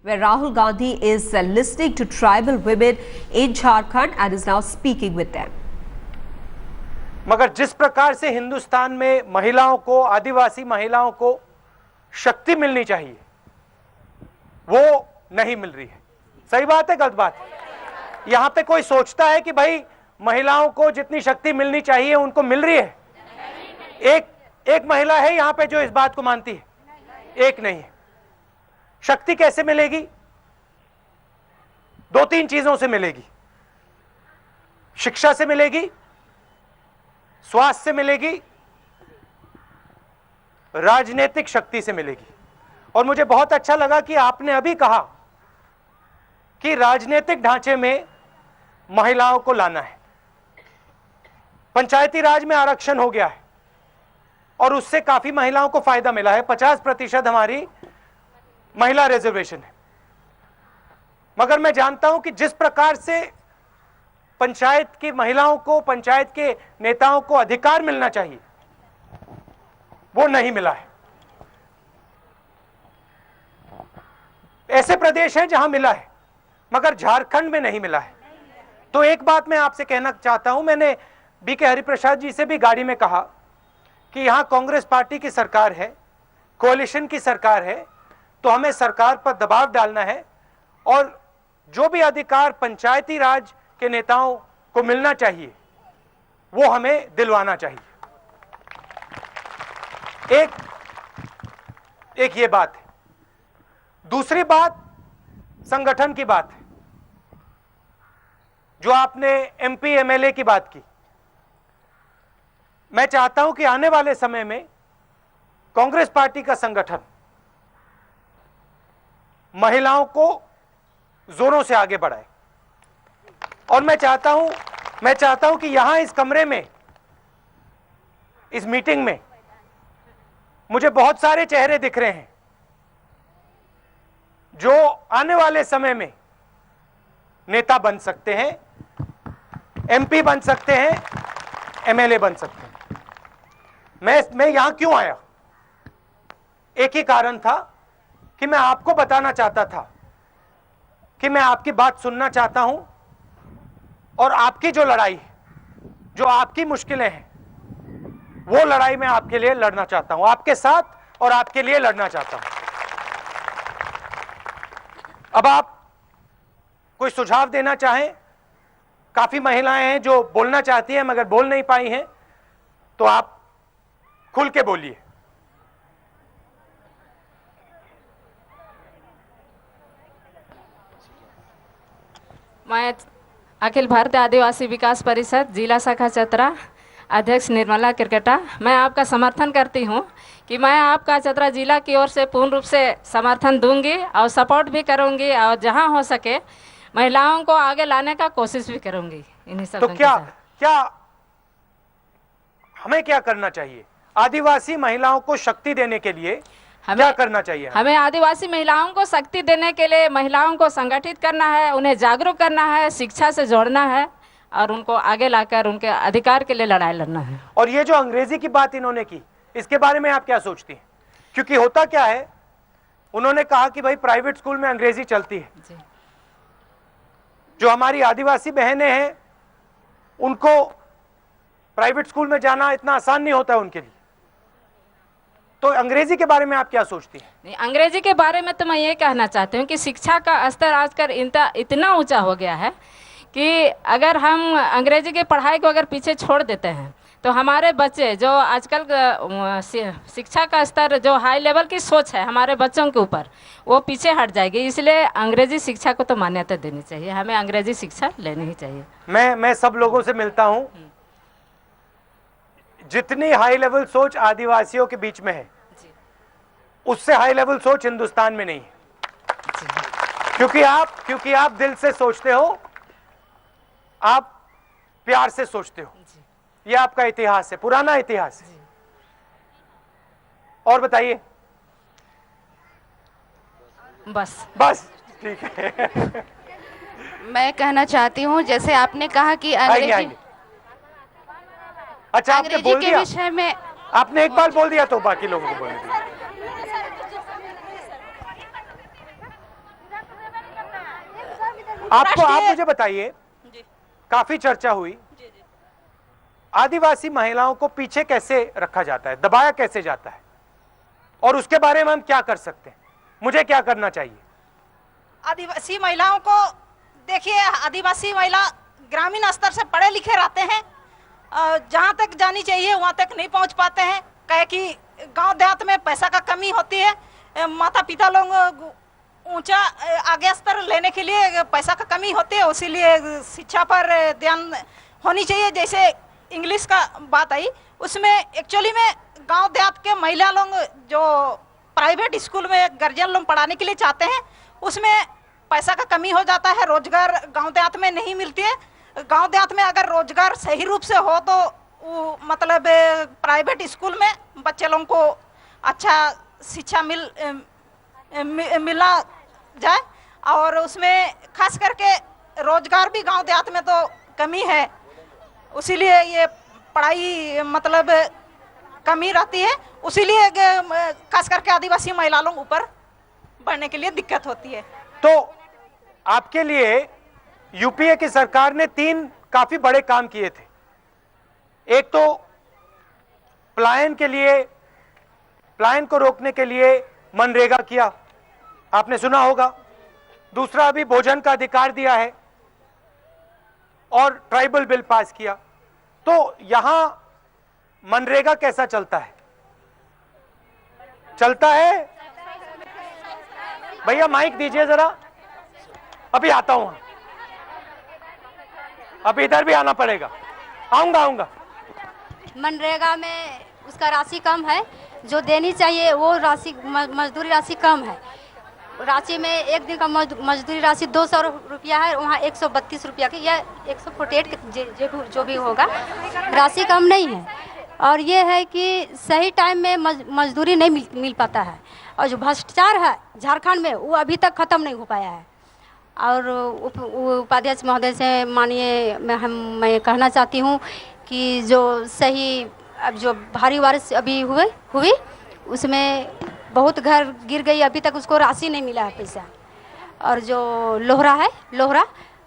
where Rahul Gandhi is listening to tribal women in Jharkhand and is now speaking with them. मगर जिस प्रकार से हिंदुस्तान में महिलाओं को, आदिवासी महिलाओं को शक्ति मिलनी चाहिए, वो नहीं मिल रही है। सही बात है, गलत बात है? यहां पे कोई सोचता है कि भाई महिलाओं को जितनी शक्ति मिलनी चाहिए उनको मिल रही है? एक महिला है यहां पे जो इस बात को मानती है? एक नहीं है। शक्ति कैसे मिलेगी? दो तीन चीजों से मिलेगी। शिक्षा से मिलेगी, स्वास्थ्य से मिलेगी, राजनीतिक शक्ति से मिलेगी। और मुझे बहुत अच्छा लगा कि आपने अभी कहा कि राजनीतिक ढांचे में महिलाओं को लाना है। पंचायती राज में आरक्षण हो गया है और उससे काफी महिलाओं को फायदा मिला है। 50% हमारी महिला रिजर्वेशन है। मगर मैं जानता हूं कि जिस प्रकार से पंचायत की महिलाओं को, पंचायत के नेताओं को अधिकार मिलना चाहिए, वो नहीं मिला है। ऐसे प्रदेश हैं जहां मिला है, मगर झारखंड में नहीं मिला है। तो एक बात मैं आपसे कहना चाहता हूं, मैंने बीके हरिप्रसाद जी से भी गाड़ी में कहा कि यहां कांग्रेस पार्टी की सरकार है, कोalition की सरकार है, तो हमें सरकार पर दबाव डालना है और जो भी अधिकार पंचायती राज के नेताओं को मिलना चाहिए वो हमें दिलवाना चाहिए। एक ये बात है। दूसरी बात संगठन की बात है। जो आपने एमपी एमएलए की बात की, मैं चाहता हूं कि आने वाले समय में कांग्रेस पार्टी का संगठन महिलाओं को जोरों से आगे बढ़ाए। और मैं चाहता हूं कि यहां इस कमरे में, इस मीटिंग में मुझे बहुत सारे चेहरे दिख रहे हैं जो आने वाले समय में नेता बन सकते हैं, एमपी बन सकते हैं, एमएलए बन सकते हैं। मैं यहां क्यों आया? एक ही कारण था कि मैं आपको बताना चाहता था कि मैं आपकी बात सुनना चाहता हूं और आपकी जो लड़ाई है, जो आपकी मुश्किलें हैं, वो लड़ाई मैं आपके लिए लड़ना चाहता हूं, आपके साथ और आपके लिए लड़ना चाहता हूं। अब आप कोई सुझाव देना चाहें? काफी महिलाएं हैं जो बोलना चाहती हैं मगर बोल नहीं पाई हैं, तो आप खुल के बोलिए। मैं अखिल भारतीय आदिवासी विकास परिषद जिला शाखा चतरा अध्यक्ष निर्मला किरकेटा, मैं आपका समर्थन करती हूं कि मैं आपका चतरा जिला की ओर से पूर्ण रूप से समर्थन दूंगी और सपोर्ट भी करूंगी और जहां हो सके महिलाओं को आगे लाने का कोशिश भी करूंगी। इन्हीं सब तो क्या हमें क्या करना चाहिए? आदिवासी महिलाओं को शक्ति देने के लिए क्या करना चाहिए? हमें आदिवासी महिलाओं को शक्ति देने के लिए महिलाओं को संगठित करना है, उन्हें जागरूक करना है, शिक्षा से जोड़ना है और उनको आगे लाकर उनके अधिकार के लिए लड़ाई लड़ना है। और ये जो अंग्रेजी की बात इन्होंने की, इसके बारे में आप क्या सोचती हैं? क्योंकि होता क्या है, उन्होंने कहा कि भाई प्राइवेट स्कूल में अंग्रेजी चलती है जी। जो हमारी आदिवासी बहनें हैं उनको प्राइवेट स्कूल में जाना इतना आसान नहीं होता है उनके लिए। तो अंग्रेजी के बारे में आप क्या सोचती हैं? नहीं, अंग्रेजी के बारे में तो मैं ये कहना चाहती हूँ कि शिक्षा का स्तर आजकल इतना ऊंचा हो गया है कि अगर हम अंग्रेजी की पढ़ाई को अगर पीछे छोड़ देते हैं तो हमारे बच्चे जो आजकल शिक्षा का स्तर, जो हाई लेवल की सोच है हमारे बच्चों के ऊपर, वो पीछे हट जाएगी। इसलिए अंग्रेजी शिक्षा को तो मान्यता देनी चाहिए, हमें अंग्रेजी शिक्षा लेनी ही चाहिए। मैं सब लोगों से मिलता हूं, जितनी हाई लेवल सोच आदिवासियों के बीच में है उससे हाई लेवल सोच हिंदुस्तान में नहीं है। क्योंकि आप दिल से सोचते हो, आप प्यार से सोचते हो। ये आपका इतिहास है, पुराना इतिहास है। और बताइए। बस ठीक है। मैं कहना चाहती हूँ, जैसे आपने कहा कि अंग्रेजी अच्छा, आपने बोल दिया, विषय में आपने एक बार बोल दिया तो बाकी लोगों को बोलने दीजिए। आपको, आप मुझे बताइए, काफी चर्चा हुई, आदिवासी महिलाओं को पीछे कैसे रखा जाता है, दबाया कैसे जाता है, और उसके बारे में हम क्या कर सकते हैं, मुझे क्या करना चाहिए? आदिवासी महिलाओं को देखिए, आदिवासी महिला ग्रामीण स्तर से पढ़े लिखे रहते हैं, जहाँ तक जानी चाहिए वहाँ तक नहीं पहुँच पाते हैं, कहे कि गांव देहात में पैसा का कमी होती है, माता पिता लोग ऊंचा आगे स्तर लेने के लिए पैसा का कमी होती है, इसीलिए शिक्षा पर ध्यान होनी चाहिए। जैसे इंग्लिश का बात आई, उसमें एक्चुअली में गांव देहात के महिला लोग जो प्राइवेट स्कूल में गार्जियन लोग पढ़ाने के लिए चाहते हैं, उसमें पैसा का कमी हो जाता है, रोजगार गांव देहात में नहीं मिलती है। गांव देहात में अगर रोजगार सही रूप से हो तो वो मतलब प्राइवेट स्कूल में बच्चे लोगों को अच्छा शिक्षा मिला जाए, और उसमें खास करके रोजगार भी गांव देहात में तो कमी है, उसीलिए ये पढ़ाई मतलब कमी रहती है, उसीलिए खास करके आदिवासी महिला लोग ऊपर बढ़ने के लिए दिक्कत होती है। तो आपके लिए यूपीए की सरकार ने 3 काफी बड़े काम किए थे। एक तो पलायन को रोकने के लिए मनरेगा किया, आपने सुना होगा। दूसरा, अभी भोजन का अधिकार दिया है, और ट्राइबल बिल पास किया। तो यहां मनरेगा कैसा चलता है? चलता है? भैया माइक दीजिए जरा, अभी आता हूं, अभी इधर भी आना पड़ेगा, आऊंगा। मनरेगा में उसका राशि कम है, जो देनी चाहिए वो राशि, मजदूरी राशि कम है। रांची में एक दिन का मजदूरी राशि 200 रुपया है, वहाँ 132 रुपया की या 148 जो भी होगा, राशि कम नहीं है। और ये है कि सही टाइम में मजदूरी नहीं मिल पाता है, और जो भ्रष्टाचार है झारखंड में वो अभी तक ख़त्म नहीं हो पाया है। और उपाध्यक्ष महोदय से माननीय मैं कहना चाहती हूँ कि जो सही, अब जो भारी बारिश अभी हुई उसमें बहुत घर गिर गई, अभी तक उसको राशि नहीं मिला है पैसा। और जो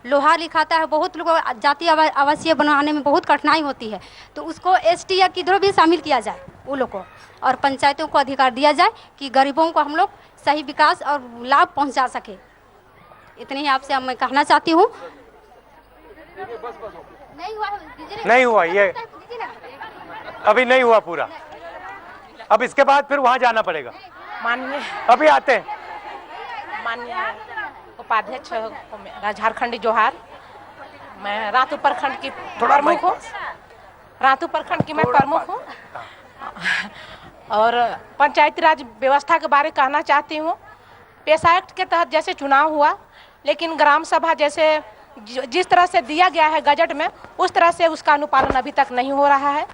लोहा लिखाता है, बहुत लोगों को जाति आवासीय बनवाने में बहुत कठिनाई होती है, तो उसको एसटी या किधर भी शामिल किया जाए वो लोग को, और पंचायतों को अधिकार दिया जाए कि गरीबों को हम लोग सही विकास और लाभ पहुंचा सके। इतनी ही आपसे मैं कहना चाहती हूँ। नहीं हुआ ये, अभी नहीं हुआ पूरा, अब इसके बाद फिर वहां जाना पड़ेगा। माननीय, अभी आते हैं। माननीय उपाध्यक्ष झारखंडी जोहार, मैं रातू प्रखंड की प्रमुख हूँ, और पंचायती राज व्यवस्था के बारे में कहना चाहती हूँ। पेशा एक्ट के तहत जैसे चुनाव हुआ, लेकिन ग्राम सभा जैसे जिस तरह से दिया गया है गजट में, उस तरह से उसका अनुपालन अभी तक नहीं हो रहा है।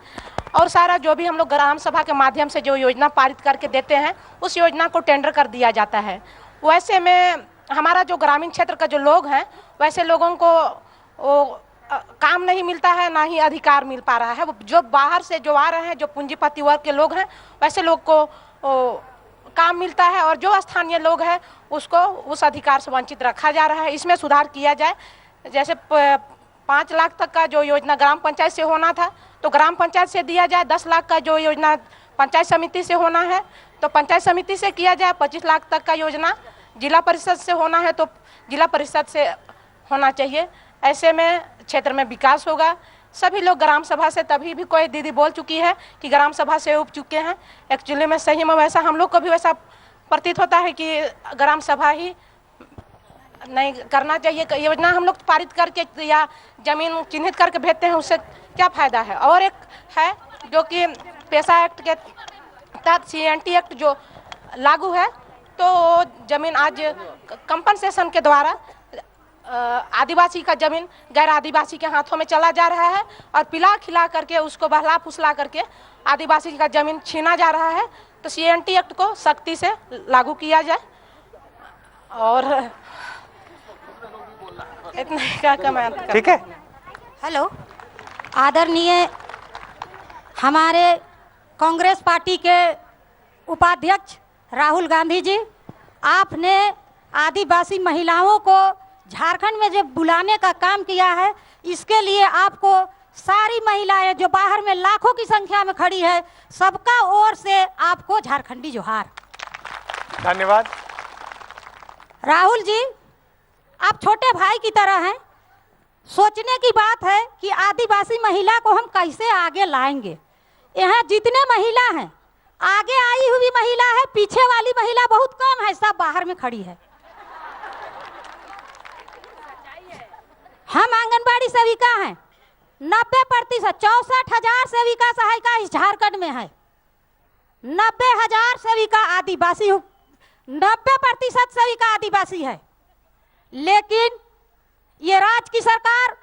और सारा जो भी हम लोग ग्राम सभा के माध्यम से जो योजना पारित करके देते हैं, उस योजना को टेंडर कर दिया जाता है। वैसे में हमारा जो ग्रामीण क्षेत्र का जो लोग हैं, वैसे लोगों को काम नहीं मिलता है, ना ही अधिकार मिल पा रहा है। जो बाहर से जो आ रहे हैं, जो पूंजीपति वर्ग के लोग हैं, वैसे लोग को काम मिलता है, और जो स्थानीय लोग हैं उसको उस अधिकार से वंचित रखा जा रहा है। इसमें सुधार किया जाए। जैसे 5 लाख तक का जो योजना ग्राम पंचायत से होना था, तो ग्राम पंचायत से दिया जाए। 10 लाख का जो योजना पंचायत समिति से होना है, तो पंचायत समिति से किया जाए। 25 लाख तक का योजना जिला परिषद से होना है, तो जिला परिषद से होना चाहिए। ऐसे में क्षेत्र में विकास होगा। सभी लोग ग्राम सभा से, तभी भी कोई दीदी बोल चुकी है कि ग्राम सभा से उब चुके हैं, एक्चुअली में सही में वैसा हम लोग को भी वैसा प्रतीत होता है कि ग्राम सभा ही नहीं करना चाहिए। योजना हम लोग पारित करके या जमीन चिन्हित करके भेजते हैं, उससे क्या फायदा है। और एक है जो कि पेशा एक्ट के तहत CNT एक्ट जो लागू है, तो जमीन आज कंपनसेशन के द्वारा आदिवासी का जमीन गैर आदिवासी के हाथों में चला जा रहा है, और पिला खिला करके उसको बहला फुसला करके आदिवासी का जमीन छीना जा रहा है। तो CNT एक्ट को सख्ती से लागू किया जाए। और इतना क्या कमेंट, ठीक है। हेलो, आदरणीय हमारे कांग्रेस पार्टी के उपाध्यक्ष राहुल गांधी जी, आपने आदिवासी महिलाओं को झारखंड में जो बुलाने का काम किया है, इसके लिए आपको सारी महिलाएं जो बाहर में लाखों की संख्या में खड़ी है, सबका ओर से आपको झारखंडी जोहार। धन्यवाद। राहुल जी, आप छोटे भाई की तरह हैं। सोचने की बात है कि आदिवासी महिला को हम कैसे आगे लाएंगे। यहाँ जितने महिला हैं, आगे आई हुई महिला है, पीछे वाली महिला बहुत कम है, सब बाहर में खड़ी है। हम आंगनबाड़ी सेविका हैं, 90%, 64,000 सेविका सहायिका इस झारखंड में है। 90,000 सेविका आदिवासी, 90% सेविका आदिवासी है। लेकिन ये राज्य की सरकार,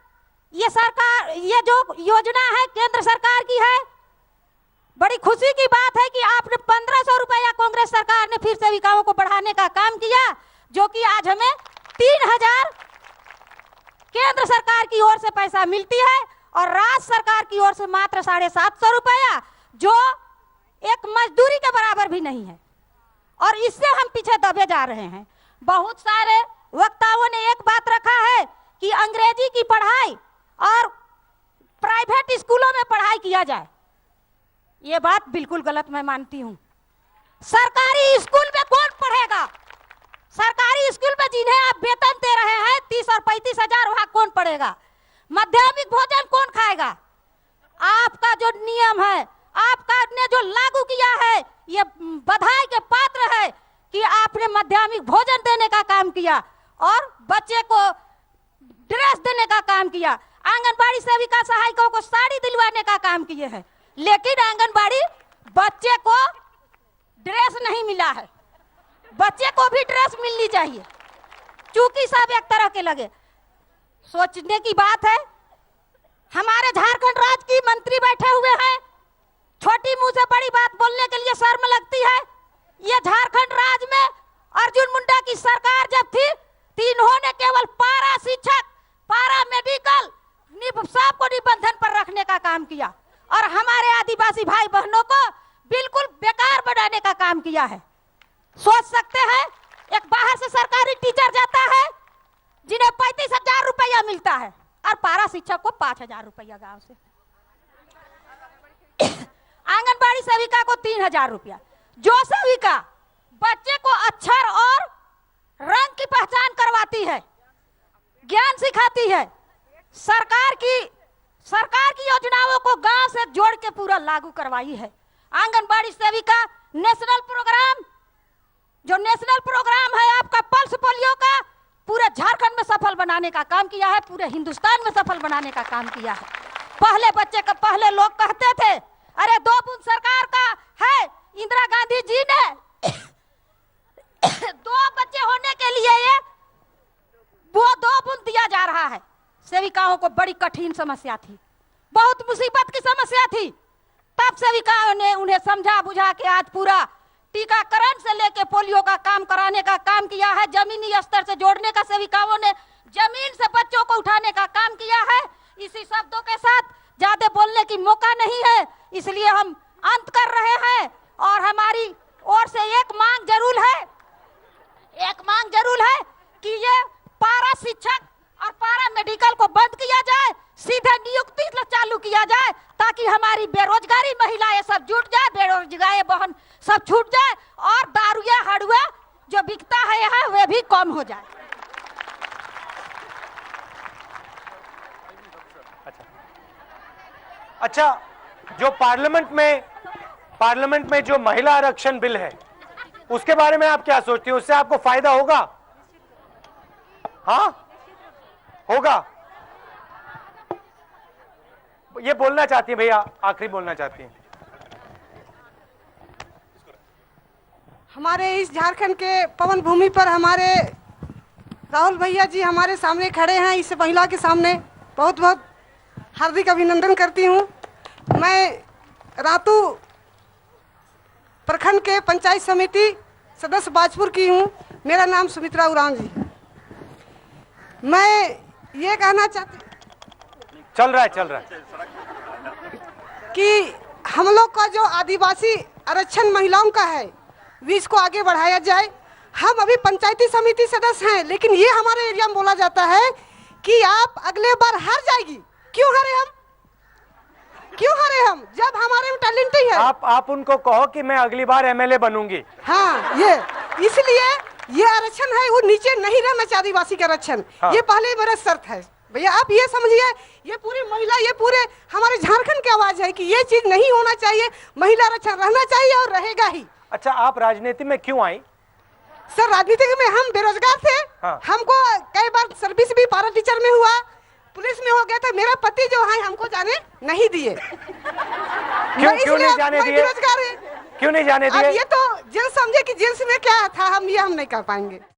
ये जो योजना है केंद्र सरकार की है। बड़ी खुशी की बात है कि आपने 1500 रुपया कांग्रेस सरकार ने फिर सेविकाओं को बढ़ाने का काम किया, जो कि आज हमें 3000 केंद्र सरकार की ओर से पैसा मिलती है और राज्य सरकार की ओर से मात्र 750 रुपया, जो एक मजदूरी के बराबर भी नहीं है। और इससे हम पीछे दबे जा रहे हैं। बहुत सारे वक्ताओं ने एक बात रखा है कि अंग्रेजी की पढ़ाई और प्राइवेट स्कूलों में पढ़ाई किया जाए। ये बात बिल्कुल गलत मैं मानती हूँ। सरकारी स्कूल में कौन पढ़ेगा? सरकारी स्कूल में जिन्हें आप वेतन दे रहे हैं 30 और 35 हजार, वहां कौन पढ़ेगा? माध्यमिक भोजन कौन खाएगा? आपका जो नियम है, आपका ने जो लागू किया है, ये बधाई के पात्र है कि आपने माध्यमिक भोजन देने का काम किया और बच्चे को ड्रेस देने का काम किया। आंगनबाड़ी सेविका सहायिकाओं को साड़ी दिलवाने का काम किए हैं, लेकिन आंगनबाड़ी बच्चे को ड्रेस नहीं मिला है। बच्चे को भी ड्रेस मिलनी चाहिए, चूंकि सब एक तरह के लगे। सोचने की बात है, हमारे झारखंड राज्य की मंत्री बैठे हुए हैं, छोटी मुंह से बड़ी बात बोलने के लिए शर्म लगती है। ये झारखंड राज्य में अर्जुन मुंडा की सरकार जब थी, इन्होंने केवल पारा शिक्षक, पारा मेडिकल सबको निबंधन पर रखने का काम किया और हमारे आदिवासी भाई बहनों को बिल्कुल बेकार बनाने का काम किया है। सोच सकते हैं, एक बाहर से सरकारी टीचर जाता है जिन्हें 35,000 रुपया मिलता है और पारा शिक्षक को 5,000 रुपया गांव से। आंगनबाड़ी सेविका को 3,000 रुपया। जो सेविका बच्चे को अक्षर और रंग की पहचान करवाती है, ज्ञान सिखाती है, सरकार की योजनाओं को गांव से जोड़ के पूरा लागू करवाई है। आंगनबाड़ी सेविका नेशनल प्रोग्राम है आपका पल्स पोलियो का, पूरे झारखंड में सफल बनाने का काम किया है, पूरे हिंदुस्तान में सफल बनाने का काम किया है। पहले लोग कहते थे अरे 2 बूंद सरकार का है, इंदिरा गांधी जी ने 2 बच्चे होने के लिए ये वो 2 बूंद दिया जा रहा है। सेविकाओं को बड़ी कठिन समस्या थी, बहुत मुसीबत की समस्या थी। तब सेविकाओं ने उन्हें समझा बुझा के आज पूरा टीकाकरण से लेके पोलियो का काम कराने का काम किया है। जमीनी स्तर से जोड़ने का सेविकाओं ने जमीन से बच्चों को उठाने का काम किया है। इसी शब्दों के साथ ज्यादा बोलने की मौका नहीं है, इसलिए हम अंत कर रहे हैं। और हमारी ओर से एक मांग जरूर है कि ये पारा शिक्षक और पारा मेडिकल को बंद किया जाए, सीधे नियुक्ति चालू किया जाए, ताकि हमारी बेरोजगारी महिलाएं सब जुट जाए, बेरोजगारी बहन सब छूट जाए और दारुया हड़ुआ जो बिकता है यहाँ वे भी कम हो जाए। अच्छा, जो पार्लियामेंट में जो महिला आरक्षण बिल है, उसके बारे में आप क्या सोचती हैं? उससे आपको फायदा होगा? हाँ, होगा। ये बोलना चाहती है भैया, आखिरी बोलना चाहती हैं। हमारे इस झारखंड के पवन भूमि पर हमारे राहुल भैया जी हमारे सामने खड़े हैं। इस महिला के सामने बहुत बहुत हार्दिक अभिनंदन करती हूँ। मैं रातू प्रखंड के पंचायत समिति सदस्य बाजपुर की हूँ। मेरा नाम सुमित्रा उरांव जी। मैं ये कहना चाहती चल रहा है कि हम लोग का जो आदिवासी आरक्षण महिलाओं का है, इसको आगे बढ़ाया जाए। हम अभी पंचायती समिति सदस्य हैं, लेकिन ये हमारे एरिया में बोला जाता है कि आप अगले बार हार जाएगी। क्यों हारे हम? क्यों हारे हम जब हमारे में टैलेंट ही है? आप उनको कहो कि मैं अगली बार एमएलए बनूंगी। हाँ, ये इसलिए ये आरक्षण है वो नीचे नहीं रहना चाहिए, आदिवासी का आरक्षण। हाँ। ये पहले मेरा शर्त है भैया, आप ये समझिए, ये पूरी महिला, ये पूरे हमारे झारखंड की आवाज है कि ये चीज नहीं होना चाहिए, महिला आरक्षण रहना चाहिए और रहेगा ही। अच्छा, आप राजनीति में क्यों आई? सर, राजनीति में हम बेरोजगार थे। हाँ। हमको कई बार सर्विस भी पारा टीचर में हुआ, पुलिस में हो गया था। मेरा पति जो है हमको जाने नहीं दिए। क्यों नहीं जाने दिए? बेरोजगार है। क्यों नहीं जाने दिए? अब ये तो जेल समझे कि जेल में क्या था, हम नहीं कर पाएंगे।